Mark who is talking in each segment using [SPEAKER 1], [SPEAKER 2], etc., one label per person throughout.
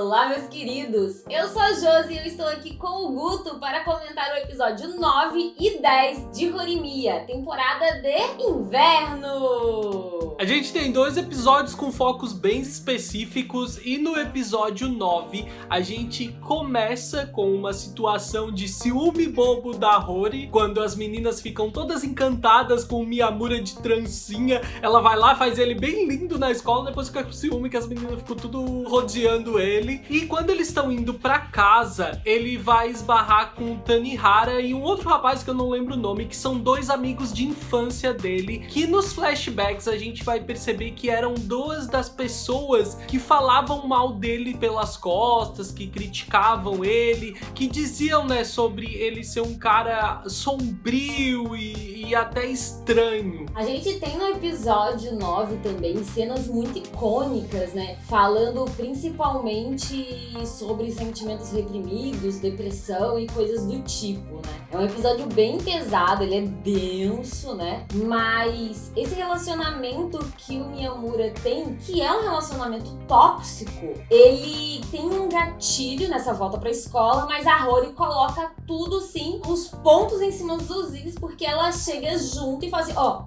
[SPEAKER 1] Olá, meus queridos! Eu sou a Josi e eu estou aqui com o Guto para comentar o episódio 9 e 10 de Horimiya, temporada de inverno!
[SPEAKER 2] A gente tem 2 episódios com focos bem específicos e no episódio 9 a gente começa com uma situação de ciúme bobo da Hori, quando as meninas ficam todas encantadas com o Miyamura de trancinha. Ela vai lá, faz ele bem lindo na escola, depois fica com ciúme que as meninas ficam tudo rodeando ele. E quando eles estão indo pra casa, ele vai esbarrar com o Tanihara e um outro rapaz que eu não lembro o nome, que são 2 amigos de infância dele, que nos flashbacks a gente vai perceber que eram 2 das pessoas que falavam mal dele pelas costas, que criticavam ele, que diziam, né, sobre ele ser um cara sombrio e até estranho.
[SPEAKER 1] A gente tem no episódio 9 também cenas muito icônicas, né, falando principalmente sobre sentimentos reprimidos, depressão e coisas do tipo, né. É um episódio bem pesado, ele é denso, né, mas esse relacionamento que o Miyamura tem, que é um relacionamento tóxico, ele tem um gatilho nessa volta pra escola, mas a Hori coloca tudo, sim, os pontos em cima dos is, porque ela chega junto e fala assim, ó,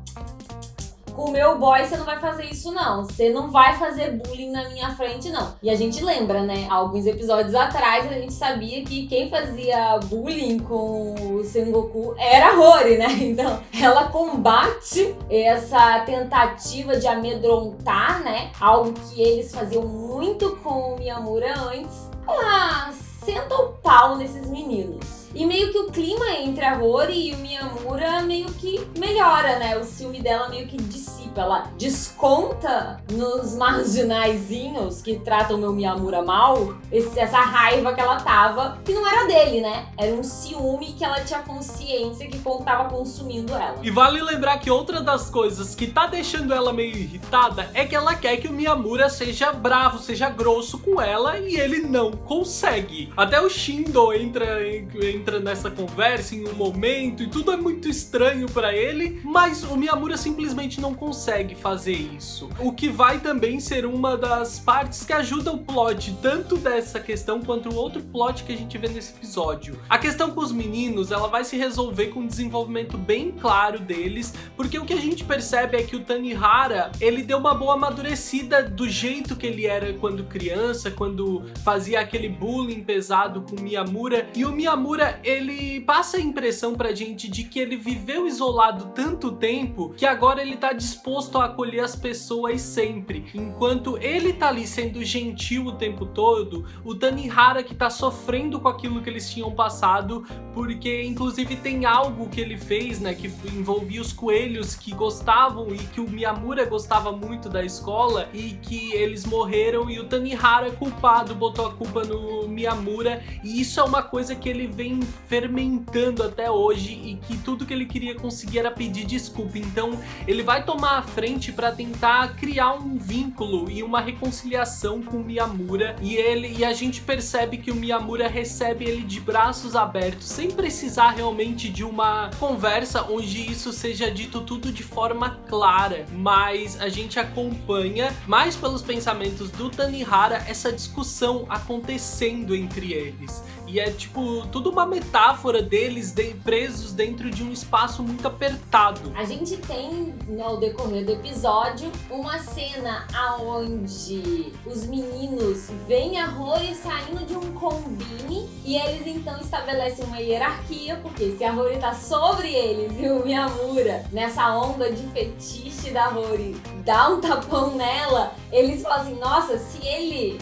[SPEAKER 1] com o meu boy você não vai fazer isso não, você não vai fazer bullying na minha frente não. E a gente lembra, né, alguns episódios atrás a gente sabia que quem fazia bullying com o Sengoku era a Hori, né, então ela combate essa tentativa de amedrontar, né, algo que eles faziam muito com o Miyamura antes. Ela senta o pau nesses meninos. E meio que o clima entre a Hori e o Miyamura meio que melhora, né? O ciúme dela meio que dissipa. Ela desconta nos marginaizinhos que tratam o meu Miyamura mal, essa raiva que ela tava, que não era dele, né? Era um ciúme que ela tinha consciência que tava consumindo ela.
[SPEAKER 2] E vale lembrar que outra das coisas que tá deixando ela meio irritada é que ela quer que o Miyamura seja bravo, seja grosso com ela, e ele não consegue. Até o Shindo entra nessa conversa em um momento e tudo é muito estranho pra ele, mas o Miyamura simplesmente não consegue fazer isso. O que vai também ser uma das partes que ajuda o plot, tanto dessa questão quanto o outro plot que a gente vê nesse episódio. A questão com os meninos, ela vai se resolver com um desenvolvimento bem claro deles, porque o que a gente percebe é que o Tanihara, ele deu uma boa amadurecida do jeito que ele era quando criança, quando fazia aquele bullying pesado com o Miyamura, e o Miyamura, ele passa a impressão pra gente de que ele viveu isolado tanto tempo que agora ele tá disposto a acolher as pessoas sempre. Enquanto ele tá ali sendo gentil o tempo todo, o Tanihara que tá sofrendo com aquilo que eles tinham passado, porque inclusive tem algo que ele fez, né, que envolvia os coelhos que gostavam e que o Miyamura gostava muito da escola e que eles morreram, e o Tanihara culpado botou a culpa no Miyamura, e isso é uma coisa que ele vem fermentando até hoje e que tudo que ele queria conseguir era pedir desculpa. Então ele vai tomar a frente para tentar criar um vínculo e uma reconciliação com o Miyamura, e a gente percebe que o Miyamura recebe ele de braços abertos, sem precisar realmente de uma conversa onde isso seja dito tudo de forma clara, mas a gente acompanha mais pelos pensamentos do Tanihara essa discussão acontecendo entre eles. E é tipo, tudo uma metáfora deles presos dentro de um espaço muito apertado.
[SPEAKER 1] A gente tem, no decorrer do episódio, uma cena aonde os meninos veem a Hori saindo de um combine e eles então estabelecem uma hierarquia, porque se a Hori tá sobre eles e o Miyamura, nessa onda de fetiche da Hori, dá um tapão nela, eles falam assim, nossa, se ele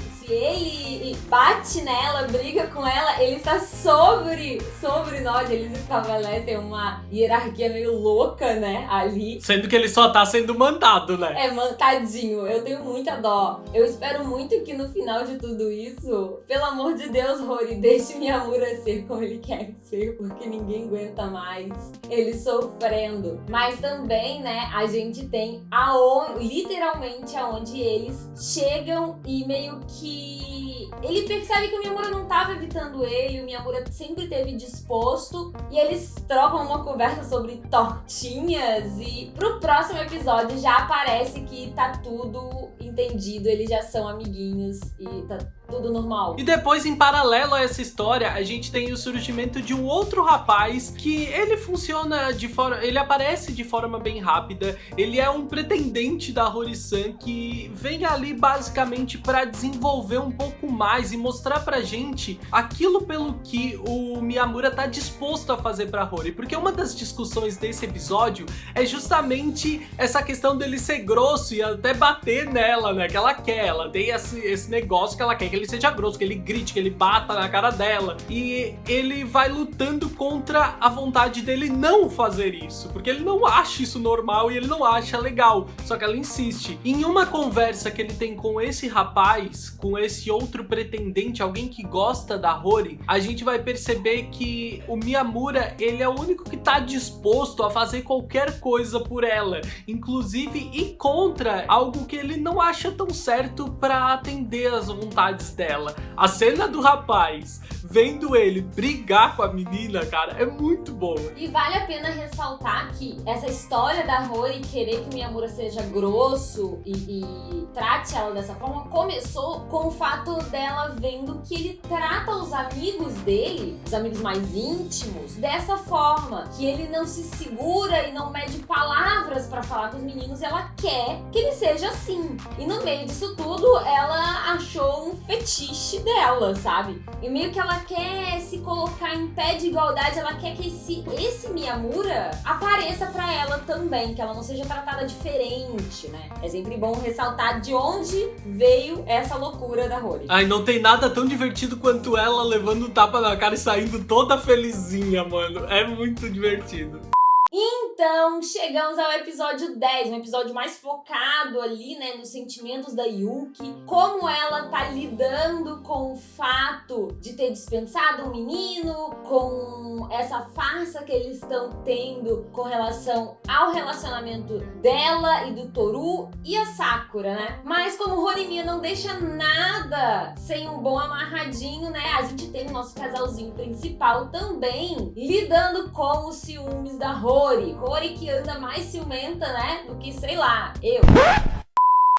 [SPEAKER 1] bate nela, briga com ela, ele está sobre nós. Eles estabelecem uma hierarquia meio louca, né, ali.
[SPEAKER 2] Sendo que ele só tá sendo mandado, né?
[SPEAKER 1] Tadinho, eu tenho muita dó. Eu espero muito que no final de tudo isso, pelo amor de Deus, Hori, deixe Miyamura ser como ele quer ser, porque ninguém aguenta mais ele sofrendo. Mas também, né, a gente tem literalmente aonde eles chegam e meio que ele percebe que o Miyamura não estava evitando ele, o Miyamura sempre teve disposto, e eles trocam uma conversa sobre tortinhas, e pro próximo episódio já aparece que tá tudo entendido, eles já são amiguinhos e tá tudo normal.
[SPEAKER 2] E depois, em paralelo a essa história, a gente tem o surgimento de um outro rapaz que ele funciona de forma... ele aparece de forma bem rápida. Ele é um pretendente da Hori-san que vem ali basicamente pra desenvolver um pouco mais e mostrar pra gente aquilo pelo que o Miyamura tá disposto a fazer pra Hori. Porque uma das discussões desse episódio é justamente essa questão dele ser grosso e até bater nela, né? Que ela quer, ela tem esse negócio que ela quer, que ele seja grosso, que ele grite, que ele bata na cara dela. E ele vai lutando contra a vontade dele não fazer isso, porque ele não acha isso normal e ele não acha legal. Só que ela insiste. Em uma conversa que ele tem com esse rapaz, com esse outro pretendente, alguém que gosta da Hori, a gente vai perceber que o Miyamura, ele é o único que tá disposto a fazer qualquer coisa por ela, inclusive ir contra algo que ele não acha tão certo pra atender às vontades dela. A cena do rapaz vendo ele brigar com a menina, cara, é muito boa.
[SPEAKER 1] E vale a pena ressaltar que essa história da Hori querer que o Miyamura seja grosso e trate ela dessa forma começou com o fato dela vendo que ele trata os amigos dele, os amigos mais íntimos, dessa forma, que ele não se segura e não mede palavras pra falar com os meninos, ela quer que ele seja assim. E no meio disso tudo, ela achou um fetiche dela, sabe? E meio que ela quer se colocar em pé de igualdade, ela quer que esse Miyamura apareça pra ela também, que ela não seja tratada diferente, né? É sempre bom ressaltar de onde veio essa loucura da Hori.
[SPEAKER 2] Ai, não tem nada tão divertido quanto ela levando um tapa na cara e saindo toda felizinha, mano. É muito divertido.
[SPEAKER 1] Então, chegamos ao episódio 10, um episódio mais focado ali, né, nos sentimentos da Yuki, como ela tá lidando com o fato de ter dispensado um menino, com essa farsa que eles estão tendo com relação ao relacionamento dela e do Toru e a Sakura, né? Mas como Horimiya não deixa nada sem um bom amarradinho, né, a gente tem o nosso casalzinho principal também lidando com os ciúmes da Hori que anda mais ciumenta, né, do que, sei lá, eu.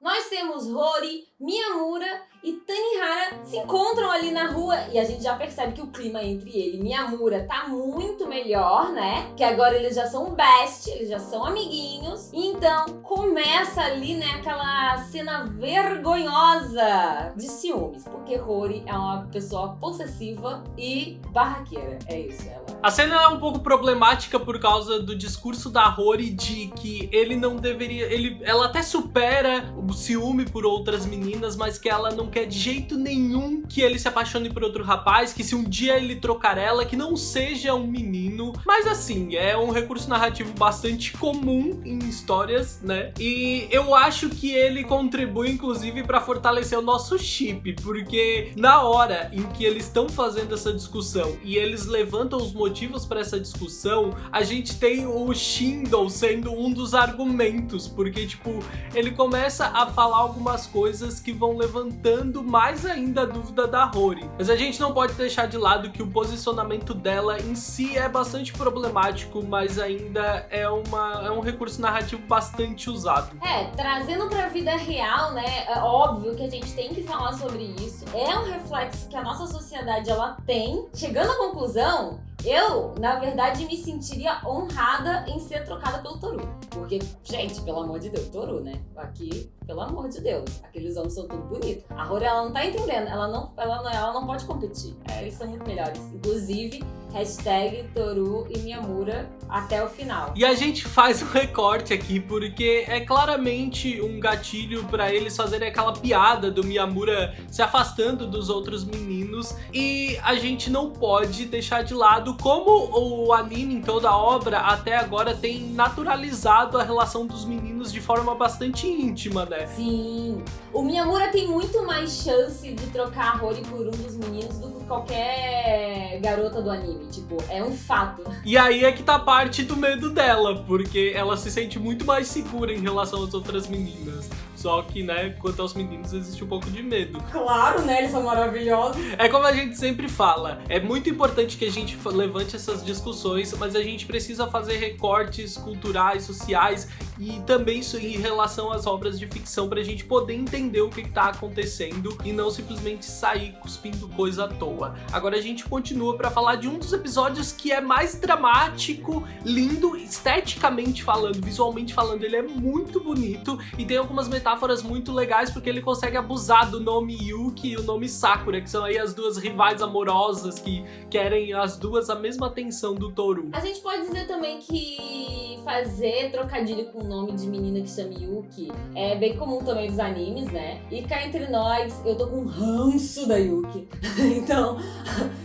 [SPEAKER 1] Nós temos Hori, Miyamura e Tanihara se encontram ali na rua e a gente já percebe que o clima entre ele e Miyamura tá muito melhor, né? Que agora eles já são best, eles já são amiguinhos. Então começa ali, né, aquela cena vergonhosa de ciúmes, porque Hori é uma pessoa possessiva e barraqueira. É isso, ela.
[SPEAKER 2] A cena é um pouco problemática por causa do discurso da Hori de que ele não deveria... ela até supera o ciúme por outras meninas, mas que ela não quer de jeito nenhum que ele se apaixone por outro rapaz, que se um dia ele trocar ela, que não seja um menino. Mas assim, é um recurso narrativo bastante comum em histórias, né? E eu acho que ele contribui, inclusive, pra fortalecer o nosso chip, porque na hora em que eles estão fazendo essa discussão e eles levantam os motivos pra essa discussão, a gente tem o Shindo sendo um dos argumentos, porque, tipo, ele começa a falar algumas coisas que vão levantando mais ainda a dúvida da Hori. Mas a gente não pode deixar de lado que o posicionamento dela em si é bastante problemático, mas ainda é um recurso narrativo bastante usado.
[SPEAKER 1] Trazendo pra vida real, né, é óbvio que a gente tem que falar sobre isso. É um reflexo que a nossa sociedade, ela tem. Chegando à conclusão, eu, na verdade, me sentiria honrada em ser trocada pelo Toru. Porque, gente, pelo amor de Deus, Toru, né? Aqui, pelo amor de Deus, aqueles homens são tudo bonitos. A Hori, ela não tá entendendo, ela não pode competir. Eles são muito melhores. Inclusive, hashtag Toru e Miyamura até o final.
[SPEAKER 2] E a gente faz um recorte aqui porque é claramente um gatilho pra eles fazerem aquela piada do Miyamura se afastando dos outros meninos, e a gente não pode deixar de lado como o anime em toda a obra até agora tem naturalizado a relação dos meninos de forma bastante íntima, né?
[SPEAKER 1] Sim, o Miyamura tem muito mais chance de trocar a Hori por um dos meninos do que qualquer garota do anime. Tipo, é um fato.
[SPEAKER 2] E aí é que tá parte do medo dela, porque ela se sente muito mais segura em relação às outras meninas. Só que, né, quanto aos meninos, existe um pouco de medo.
[SPEAKER 1] Claro, né? Eles são maravilhosos.
[SPEAKER 2] É como a gente sempre fala, é muito importante que a gente levante essas discussões, mas a gente precisa fazer recortes culturais, sociais e também isso em relação às obras de ficção pra gente poder entender o que tá acontecendo e não simplesmente sair cuspindo coisa à toa. Agora a gente continua pra falar de um dos episódios que é mais dramático, lindo, esteticamente falando, visualmente falando, ele é muito bonito e tem algumas metáforas muito legais porque ele consegue abusar do nome Yuki e o nome Sakura, que são aí as duas rivais amorosas que querem as duas a mesma atenção do Toru.
[SPEAKER 1] A gente pode dizer também que fazer trocadilho com o nome de menina que chama Yuki é bem comum também dos animes, né? E cá entre nós, eu tô com ranço da Yuki. Então,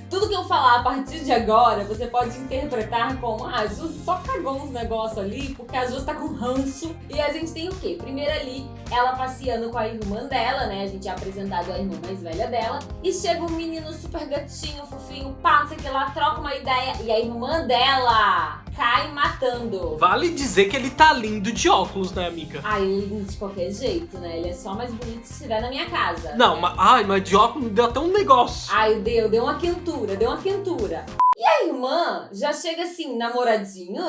[SPEAKER 1] tudo que eu falar a partir de agora, você pode interpretar como a Ju só cagou uns negócios ali, porque a Ju tá com ranço. E a gente tem o quê? Primeiro ali, ela passeando com a irmã dela, né? A gente é apresentado a irmã mais velha dela. E chega um menino super gatinho, fofinho, pá, não sei o que lá, troca uma ideia. E a irmã dela cai matando.
[SPEAKER 2] Vale dizer que ele tá lindo de óculos, né, amiga?
[SPEAKER 1] Ai, lindo de qualquer jeito, né? Ele é só mais bonito se estiver na minha casa.
[SPEAKER 2] Não, mas de óculos deu até um negócio.
[SPEAKER 1] Ai, deu uma quentura, deu uma quentura. E a irmã já chega assim, namoradinho,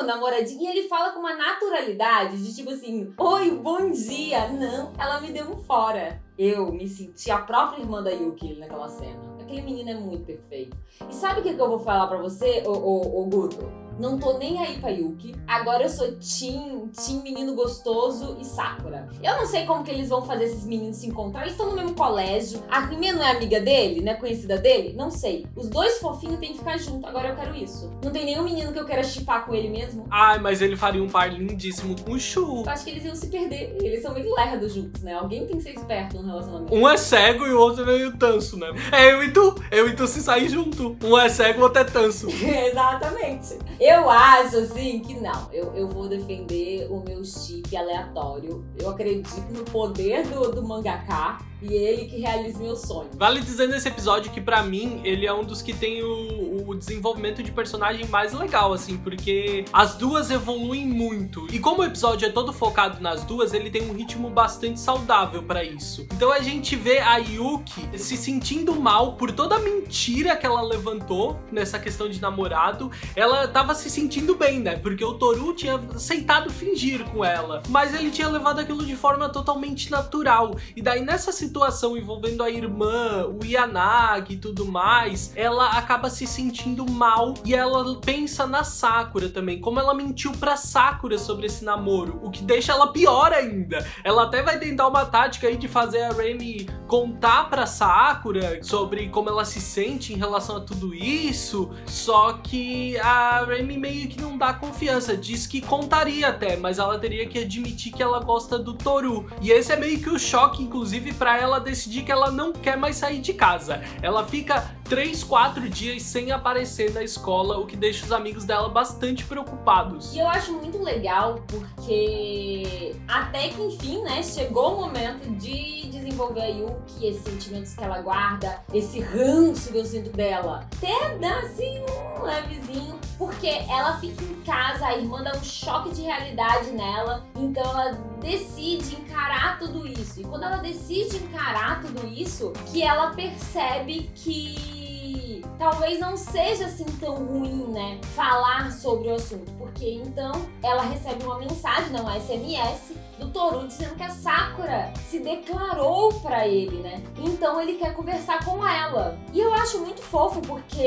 [SPEAKER 1] e ele fala com uma naturalidade de tipo assim, oi, bom dia. Não, ela me deu um fora. Eu me senti a própria irmã da Yuki naquela cena. Aquele menino é muito perfeito. E sabe o que eu vou falar pra você, ô Guto? Não tô nem aí pra Yuki. Agora eu sou team menino gostoso e Sakura. Eu não sei como que eles vão fazer esses meninos se encontrar. Eles estão no mesmo colégio. A Rime não é amiga dele? Não é conhecida dele? Não sei. Os dois fofinhos têm que ficar juntos. Agora eu quero isso. Não tem nenhum menino que eu queira shippar com ele mesmo.
[SPEAKER 2] Ai, mas ele faria um par lindíssimo com o Shu.
[SPEAKER 1] Eu acho que eles iam se perder. Eles são meio lerdos juntos, né? Alguém tem que ser esperto no relacionamento.
[SPEAKER 2] Um é cego e o outro é meio tanso, né? É eu e tu se sair junto. Um é cego, o outro é tanso.
[SPEAKER 1] Exatamente. Eu acho, assim, que não. Eu vou defender o meu chip aleatório. Eu acredito no poder do mangaka e ele que realiza meu sonho.
[SPEAKER 2] Vale dizer nesse episódio que, pra mim, ele é um dos que tem o desenvolvimento de personagem mais legal, assim, porque as duas evoluem muito. E como o episódio é todo focado nas duas, ele tem um ritmo bastante saudável pra isso. Então a gente vê a Yuki se sentindo mal por toda a mentira que ela levantou nessa questão de namorado. Ela tava se sentindo bem, né? Porque o Toru tinha aceitado fingir com ela, mas ele tinha levado aquilo de forma totalmente natural. E daí nessa situação envolvendo a irmã, o Yanagi e tudo mais, ela acaba se sentindo mal e ela pensa na Sakura também, como ela mentiu pra Sakura sobre esse namoro, o que deixa ela pior ainda. Ela até vai tentar uma tática aí de fazer a Remy contar pra Sakura sobre como ela se sente em relação a tudo isso, só que a Remy meio que não dá confiança, diz que contaria até, mas ela teria que admitir que ela gosta do Toru. E esse é meio que o choque, inclusive, pra ela decidir que ela não quer mais sair de casa. Ela fica 3, 4 dias sem aparecer na escola, o que deixa os amigos dela bastante preocupados.
[SPEAKER 1] E eu acho muito legal porque até que enfim, né, chegou o momento de desenvolver a Yuki, esses sentimentos que ela guarda, esse ranço que eu sinto dela. Até dá assim um levezinho, porque ela fica em casa, a irmã dá um choque de realidade nela, então ela decide encarar tudo isso. E quando ela decide encarar tudo isso, que ela percebe que talvez não seja assim tão ruim, né, falar sobre o assunto, porque então ela recebe uma mensagem, não, uma SMS do Toru dizendo que a Sakura se declarou pra ele, né? Então ele quer conversar com ela. E eu acho muito fofo porque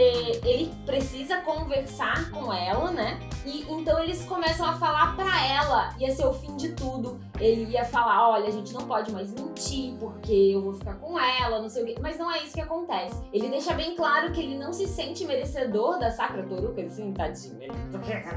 [SPEAKER 1] ele precisa conversar com ela, né? E então eles começam a falar pra ela, ia ser o fim de tudo. Ele ia falar, olha, a gente não pode mais mentir porque eu vou ficar com ela, não sei o quê. Mas não é isso que acontece. Ele deixa bem claro que ele não se sente merecedor da Sakura Toru, que ele assim, tadinho, ele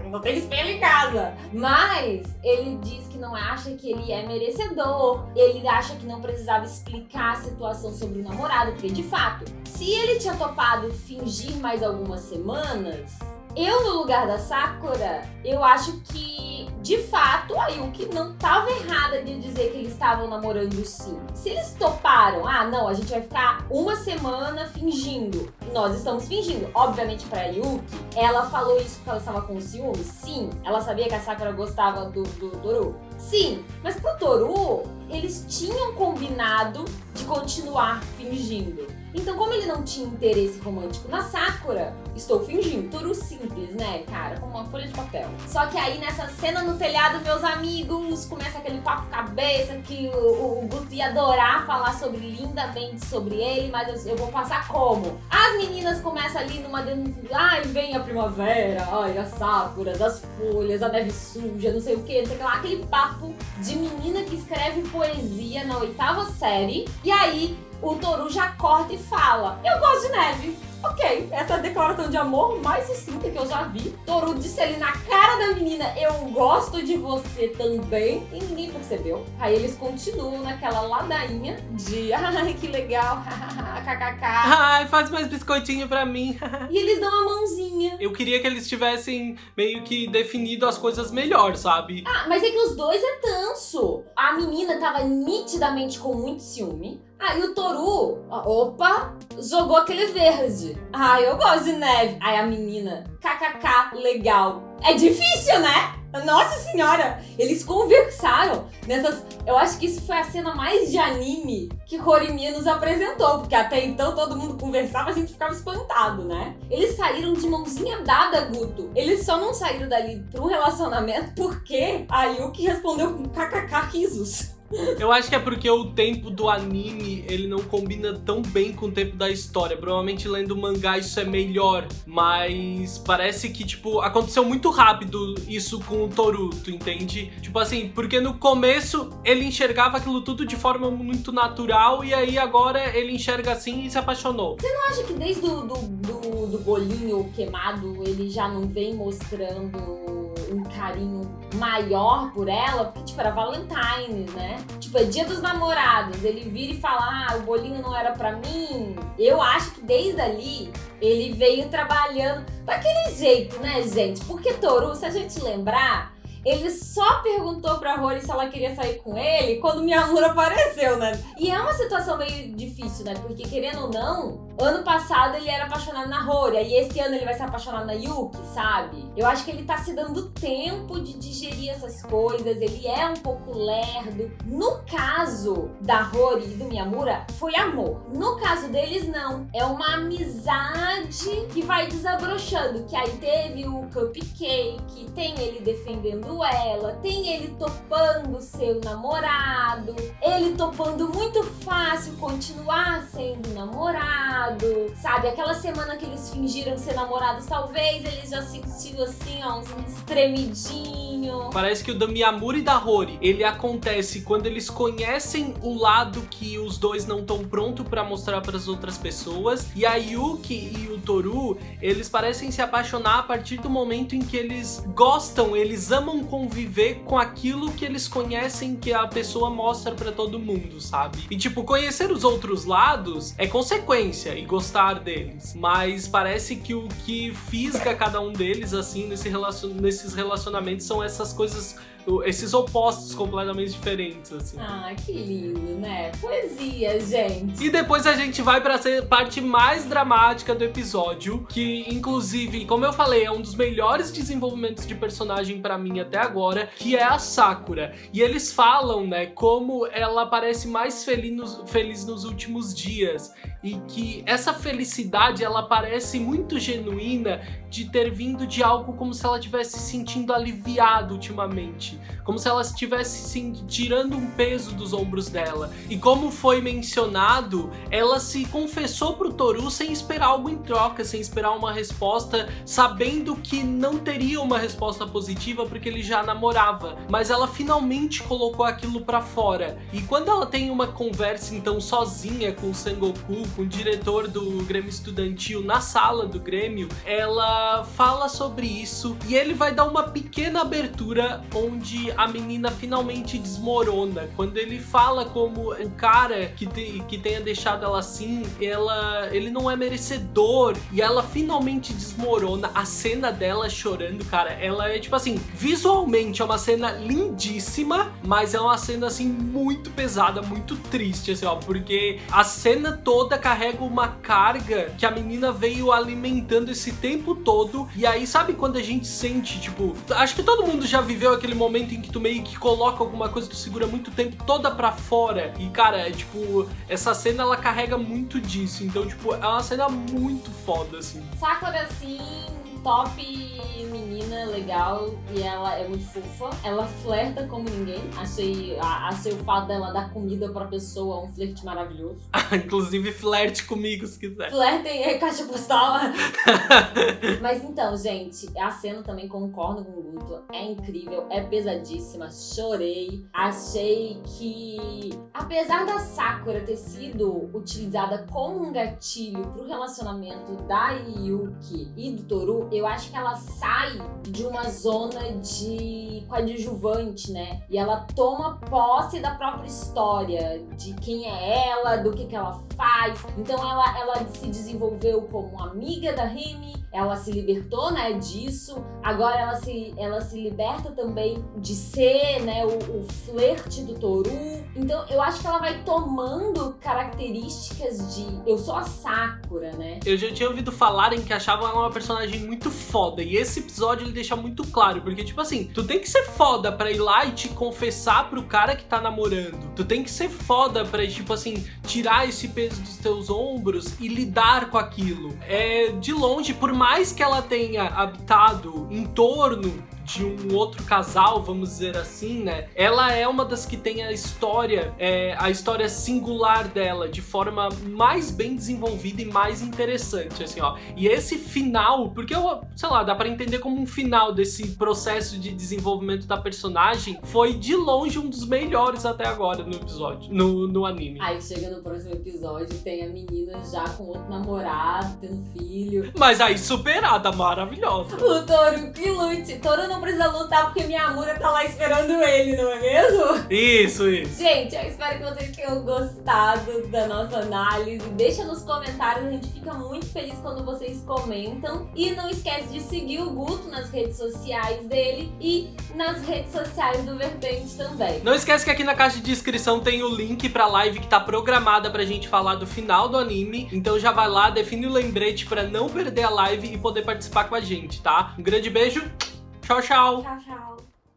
[SPEAKER 1] não tem espelho em casa. Mas ele diz que não acha que ele é merecedor, ele acha que não precisava explicar a situação sobre o namorado, porque de fato, se ele tinha topado fingir mais algumas semanas, eu no lugar da Sakura, eu acho que de fato a Yuki não estava errada de dizer que eles estavam namorando sim. Se eles toparam, não, a gente vai ficar uma semana fingindo, nós estamos fingindo. Obviamente pra Yuki, ela falou isso porque ela estava com ciúme? Sim. Ela sabia que a Sakura gostava do Toru? Sim. Mas pro Toru, eles tinham combinado de continuar fingindo. Então, como ele não tinha interesse romântico na Sakura, estou fingindo. Toru simples, né, cara? Como uma folha de papel. Só que aí, nessa cena no telhado, meus amigos, começa aquele papo cabeça que o Guto ia adorar falar lindamente sobre ele, mas eu vou passar como? As meninas começam ali numa... Ai, vem a primavera, ai, a Sakura, das folhas, a neve suja, não sei o que, não sei o que lá. Aquele papo de menina que escreve poesia na 8ª série. E aí, o Toru já corta e fala: eu gosto de neve. Ok, essa é a declaração de amor mais sucinta que eu já vi. Toru disse ali na cara da menina: eu gosto de você também. E ninguém percebeu. Aí eles continuam naquela ladainha de ai, que legal, kkk.
[SPEAKER 2] Ai, faz mais biscoitinho pra mim.
[SPEAKER 1] E eles dão a mãozinha.
[SPEAKER 2] Eu queria que eles tivessem meio que definido as coisas melhor, sabe?
[SPEAKER 1] Ah, mas é que os dois é tanso. A menina tava nitidamente com muito ciúme. Aí o Toru, opa, jogou aquele verde. Ai, eu gosto de neve. Aí a menina, kkk, legal. É difícil, né? Nossa senhora, eles conversaram nessas... Eu acho que isso foi a cena mais de anime que Horimiya nos apresentou, porque até então todo mundo conversava, a gente ficava espantado, né? Eles saíram de mãozinha dada, Guto. Eles só não saíram dali para um relacionamento porque a Yuki respondeu com kkk risos.
[SPEAKER 2] Eu acho que é porque o tempo do anime, ele não combina tão bem com o tempo da história. Provavelmente lendo o mangá isso é melhor, mas parece que, tipo, aconteceu muito rápido isso com o Toru, tu entende? Tipo assim, porque no começo ele enxergava aquilo tudo de forma muito natural e aí agora ele enxerga assim e se apaixonou.
[SPEAKER 1] Você não acha que desde do bolinho queimado ele já não vem mostrando um carinho maior por ela? Porque, tipo, era Valentine's, né? Tipo, é dia dos namorados. Ele vira e fala, o bolinho não era pra mim. Eu acho que desde ali ele veio trabalhando daquele jeito, né, gente? Porque Toru, se a gente lembrar, ele só perguntou pra Rory se ela queria sair com ele quando Miyamura apareceu, né? E é uma situação meio difícil, né? Porque, querendo ou não, ano passado ele era apaixonado na Rory, e esse ano ele vai se apaixonar na Yuki, sabe? Eu acho que ele tá se dando tempo de digerir essas coisas, ele é um pouco lerdo. No caso da Rory e do Miyamura, foi amor. No caso deles, não. É uma amizade que vai desabrochando, que aí teve o cupcake, tem ele defendendo ela, tem ele topando ser o namorado, ele topando muito fácil continuar sendo namorado, sabe? Aquela semana que eles fingiram ser namorados, talvez eles já sentiram assim, ó, uns tremidinho.
[SPEAKER 2] Parece que o da Miyamura e da Rory, ele acontece quando eles conhecem o lado que os dois não estão prontos pra mostrar pras outras pessoas, e a Yuki e o Toru, eles parecem se apaixonar a partir do momento em que eles gostam, eles amam conviver com aquilo que eles conhecem que a pessoa mostra pra todo mundo, sabe? E tipo, conhecer os outros lados é consequência e gostar deles, mas parece que o que fisga cada um deles, assim, nesses relacionamentos são essas coisas, esses opostos completamente diferentes, assim.
[SPEAKER 1] Ah, que lindo, né? Poesia, gente.
[SPEAKER 2] E depois a gente vai pra parte mais dramática do episódio, que inclusive, como eu falei, é um dos melhores desenvolvimentos de personagem pra mim até agora, que é a Sakura. E eles falam, né, como ela parece mais feliz nos últimos dias, e que essa felicidade, ela parece muito genuína de ter vindo de algo como se ela estivesse se sentindo aliviada ultimamente, como se ela estivesse tirando um peso dos ombros dela. E como foi mencionado, ela se confessou pro Toru sem esperar algo em troca, sem esperar uma resposta, sabendo que não teria uma resposta positiva porque ele já namorava, mas ela finalmente colocou aquilo pra fora. E quando ela tem uma conversa então sozinha com o Sengoku, com o diretor do Grêmio Estudantil na sala do Grêmio, ela fala sobre isso e ele vai dar uma pequena abertura onde a menina finalmente desmorona. Quando ele fala como o cara que tenha deixado ela assim, ele não é merecedor, e ela finalmente desmorona. A cena dela chorando, cara, ela é tipo assim, visualmente é uma cena lindíssima, mas é uma cena assim muito pesada, muito triste, assim, ó, porque a cena toda carrega uma carga que a menina veio alimentando esse tempo todo. E aí, sabe quando a gente sente, tipo, acho que todo mundo já viveu aquele momento momento em que tu meio que coloca alguma coisa, tu segura muito tempo toda pra fora. E, cara, é tipo, essa cena ela carrega muito disso. Então, tipo, é uma cena muito foda, assim.
[SPEAKER 1] Sakura, assim, top menina, legal, e ela é muito fofa. Ela flerta como ninguém. Achei o fato dela dar comida pra pessoa um flerte maravilhoso.
[SPEAKER 2] Inclusive, flerte comigo se quiser.
[SPEAKER 1] Flertem é caixa postal. Mas então, gente, a cena também concordo com o Guto. É incrível, é pesadíssima. Chorei. Achei que, apesar da Sakura ter sido utilizada como um gatilho pro relacionamento da Yuki e do Toru, eu acho que ela sai de uma zona de coadjuvante, né? E ela toma posse da própria história, de quem é ela, do que ela faz. Então ela se desenvolveu como amiga da Remy, ela se libertou, né, disso. Agora ela se liberta também de ser, né, o flerte do Toru. Então eu acho que ela vai tomando características de eu sou a Sakura, né?
[SPEAKER 2] Eu já tinha ouvido falarem que achavam ela uma personagem muito foda. E esse episódio ele deixa muito claro. Porque, tipo assim, tu tem que ser foda pra ir lá e te confessar pro cara que tá namorando. Tu tem que ser foda pra, tipo assim, tirar esse peso dos teus ombros e lidar com aquilo. De longe, por mais que ela tenha habitado em torno de um outro casal, vamos dizer assim, né? Ela é uma das que tem a história singular dela de forma mais bem desenvolvida e mais interessante, assim, ó. E esse final, porque sei lá, dá pra entender como um final desse processo de desenvolvimento da personagem, foi de longe um dos melhores até agora no episódio, no anime.
[SPEAKER 1] Aí chega no próximo episódio, tem a menina já com outro namorado, tendo filho.
[SPEAKER 2] Mas aí superada, maravilhosa.
[SPEAKER 1] O Toru que lute. Toru não precisa lutar porque minha Amura tá lá esperando ele, não é mesmo?
[SPEAKER 2] Isso.
[SPEAKER 1] Gente, eu espero que vocês tenham gostado da nossa análise. Deixa nos comentários, a gente fica muito feliz quando vocês comentam. E não esquece de seguir o Guto nas redes sociais dele e nas redes sociais do Vertente também.
[SPEAKER 2] Não esquece que aqui na caixa de descrição tem o link pra live que tá programada pra gente falar do final do anime. Então já vai lá, define o lembrete pra não perder a live e poder participar com a gente, tá? Um grande beijo, tchau, tchau!
[SPEAKER 1] Tchau, tchau!